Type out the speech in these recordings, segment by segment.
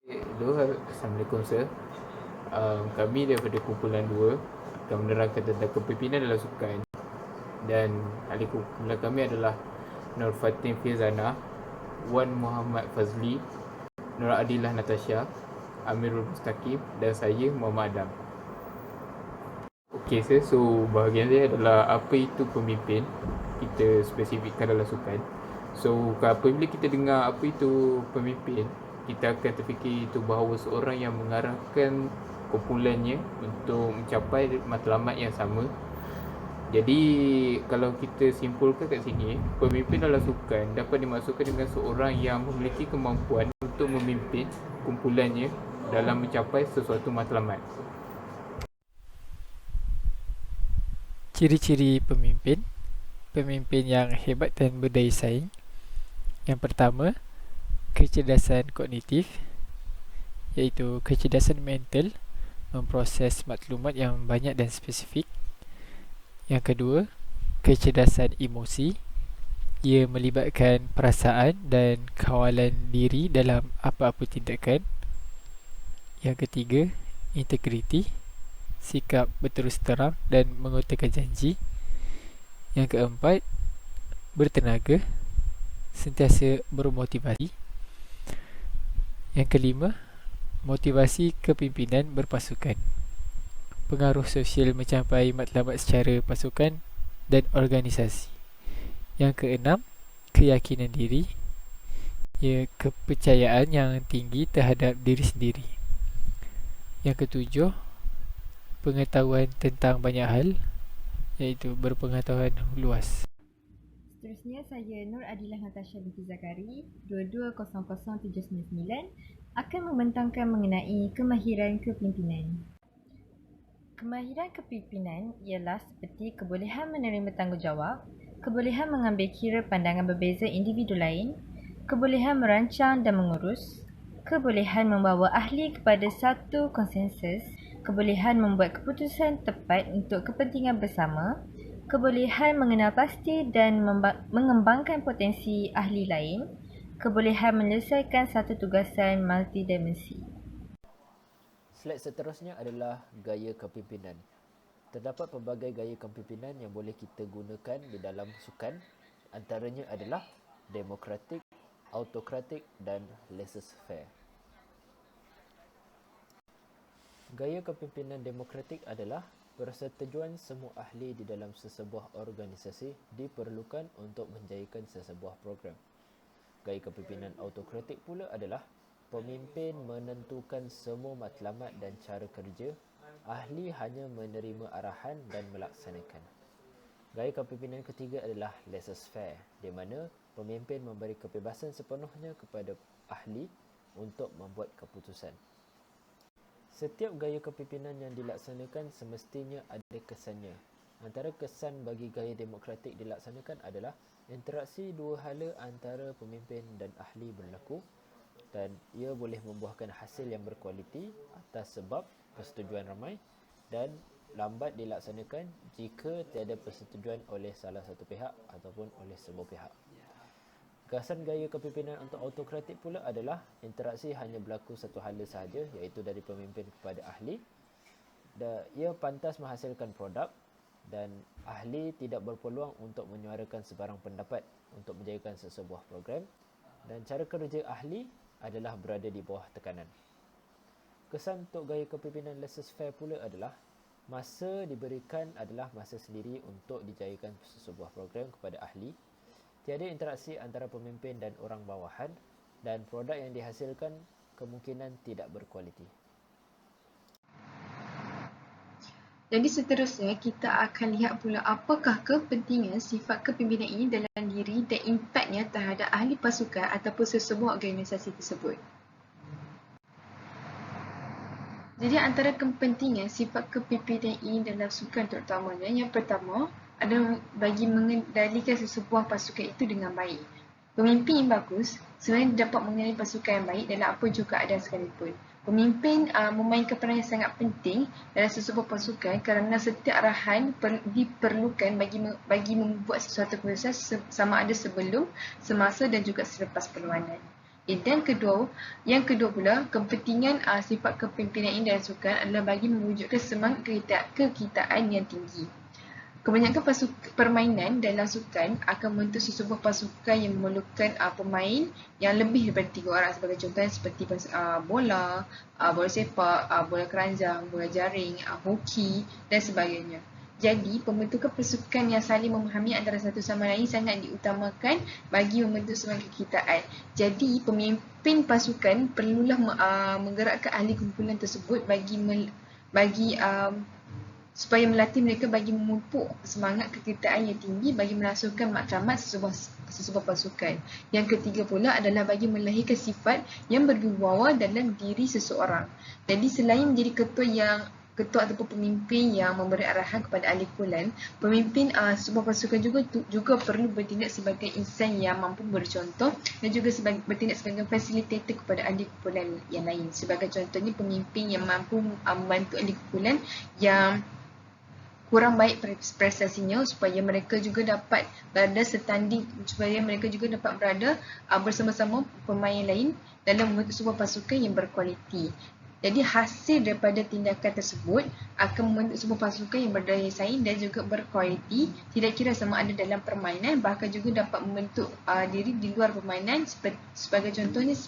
Hello, Assalamualaikum sir. Kami daripada kumpulan 2 akan menerangkan tentang kepimpinan dalam sukan, dan ahli kumpulan kami adalah Nur Fatin Firzana, Wan Muhammad Fazli, Nur Adilah Natasha, Amirul Mustaqim dan saya Muhammad Adam. Okey sir, so bahagian dia adalah apa itu pemimpin. Kita spesifikkan dalam sukan. So apabila kita dengar apa itu pemimpin, kita akan terfikir itu bahawa seorang yang mengarahkan kumpulannya untuk mencapai matlamat yang sama. Jadi kalau kita simpulkan kat sini, pemimpin dalam sukan dapat dimaksudkan dengan seorang yang memiliki kemampuan untuk memimpin kumpulannya dalam mencapai sesuatu matlamat. Ciri-ciri pemimpin. Pemimpin yang hebat dan berdaya saing. Yang pertama, kecerdasan kognitif, iaitu kecerdasan mental, memproses maklumat yang banyak dan spesifik. Yang kedua, kecerdasan emosi. Ia melibatkan perasaan dan kawalan diri dalam apa-apa tindakan. Yang ketiga, integriti, sikap berterus terang dan mengutarakan janji. Yang keempat, bertenaga, sentiasa bermotivasi. Yang kelima, motivasi kepimpinan berpasukan, pengaruh sosial mencapai matlamat secara pasukan dan organisasi. Yang keenam, keyakinan diri, kepercayaan yang tinggi terhadap diri sendiri. Yang ketujuh, pengetahuan tentang banyak hal, iaitu berpengetahuan luas. Seterusnya, saya Nur Adilah Natasha binti Zakari, 2200799, akan membentangkan mengenai kemahiran kepimpinan. Kemahiran kepimpinan ialah seperti kebolehan menerima tanggungjawab, kebolehan mengambil kira pandangan berbeza individu lain, kebolehan merancang dan mengurus, kebolehan membawa ahli kepada satu konsensus, kebolehan membuat keputusan tepat untuk kepentingan bersama, kebolehan mengenal pasti dan mengembangkan potensi ahli lain, kebolehan menyelesaikan satu tugasan multidimensi. Slide seterusnya adalah gaya kepimpinan. Terdapat pelbagai gaya kepimpinan yang boleh kita gunakan di dalam sukan. Antaranya adalah demokratik, autokratik dan laissez-faire. Gaya kepimpinan demokratik adalah persetujuan semua ahli di dalam sesebuah organisasi diperlukan untuk menjayakan sesebuah program. Gaya kepimpinan autokratik pula adalah pemimpin menentukan semua matlamat dan cara kerja, ahli hanya menerima arahan dan melaksanakan. Gaya kepimpinan ketiga adalah laissez-faire, di mana pemimpin memberi kebebasan sepenuhnya kepada ahli untuk membuat keputusan. Setiap gaya kepimpinan yang dilaksanakan semestinya ada kesannya. Antara kesan bagi gaya demokratik dilaksanakan adalah interaksi dua hala antara pemimpin dan ahli berlaku, dan ia boleh membuahkan hasil yang berkualiti atas sebab persetujuan ramai dan lambat dilaksanakan jika tiada persetujuan oleh salah satu pihak ataupun oleh semua pihak. Kesan gaya kepimpinan untuk autokratik pula adalah interaksi hanya berlaku satu hala sahaja, iaitu dari pemimpin kepada ahli. Ia pantas menghasilkan produk dan ahli tidak berpeluang untuk menyuarakan sebarang pendapat untuk menjayakan sesebuah program, dan cara kerja ahli adalah berada di bawah tekanan. Kesan untuk gaya kepimpinan laissez-faire pula adalah masa diberikan adalah masa sendiri untuk dijayakan sesebuah program kepada ahli. Tiada interaksi antara pemimpin dan orang bawahan, dan produk yang dihasilkan kemungkinan tidak berkualiti. Jadi seterusnya kita akan lihat pula apakah kepentingan sifat kepimpinan ini dalam diri dan impaknya terhadap ahli pasukan ataupun sesebuah organisasi tersebut. Jadi antara kepentingan sifat kepimpinan ini dalam sukan terutamanya, yang pertama adalah bagi mengendalikan sesebuah pasukan itu dengan baik. Pemimpin yang bagus sebenarnya dapat mengendalikan pasukan yang baik dalam apa juga keadaan sekalipun. Pemimpin memainkan peranan yang sangat penting dalam sesebuah pasukan kerana setiap arahan diperlukan bagi membuat sesuatu keputusan sama ada sebelum, semasa dan juga selepas perlawanan. Dan yang kedua pula, kepentingan sifat kepimpinan ini dalam sukan adalah bagi mewujudkan semangat kekitaan yang tinggi. Kebanyakan permainan dalam sukan akan membentuk sesebuah pasukan yang memerlukan pemain yang lebih daripada 3 orang. Sebagai contohnya seperti bola, bola sepak, bola keranjang, bola jaring, hoki dan sebagainya. Jadi, pembentukan pasukan yang saling memahami antara satu sama lain sangat diutamakan bagi membentuk semangat kekitaan. Jadi, pemimpin pasukan perlulah menggerakkan ahli kumpulan tersebut supaya melatih mereka bagi memupuk semangat kekitaan yang tinggi bagi melasukan matlamat sesebuah pasukan. Yang ketiga pula adalah bagi melahirkan sifat yang berwibawa dalam diri seseorang. Jadi, selain menjadi ketua ataupun pemimpin yang memberi arahan kepada ahli kumpulan, pemimpin sebuah pasukan juga perlu bertindak sebagai insan yang mampu bercontoh dan juga bertindak sebagai fasilitator kepada ahli kumpulan yang lain. Sebagai contohnya, pemimpin yang mampu membantu ahli kumpulan yang kurang baik prestasinya supaya mereka juga dapat berada bersama-sama pemain lain dalam membentuk sebuah pasukan yang berkualiti. Jadi hasil daripada tindakan tersebut akan membentuk sebuah pasukan yang berdaya saing dan juga berkualiti, tidak kira sama ada dalam permainan, bahkan juga dapat membentuk diri di luar permainan, sebagai contohnya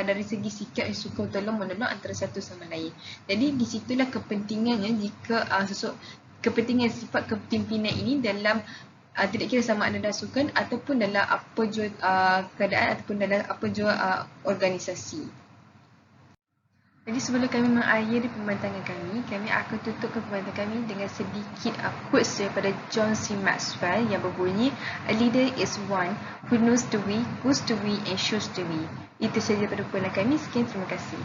dari segi sikap yang suka tolong-menolong antara satu sama lain. Jadi di situlah kepentingannya jika kepentingan sifat kepimpinan ini dalam tidak kira sama ada dalam sukan ataupun dalam apa jua keadaan ataupun dalam apa jua organisasi. Jadi sebelum kami mengakhiri pembentangan kami akan tutupkan pembentangan kami dengan sedikit quotes daripada John C. Maxwell yang berbunyi, "A leader is one who knows the way, goes the way and shows the way." Itu sahaja pada pembentangan kami. Sekian, terima kasih.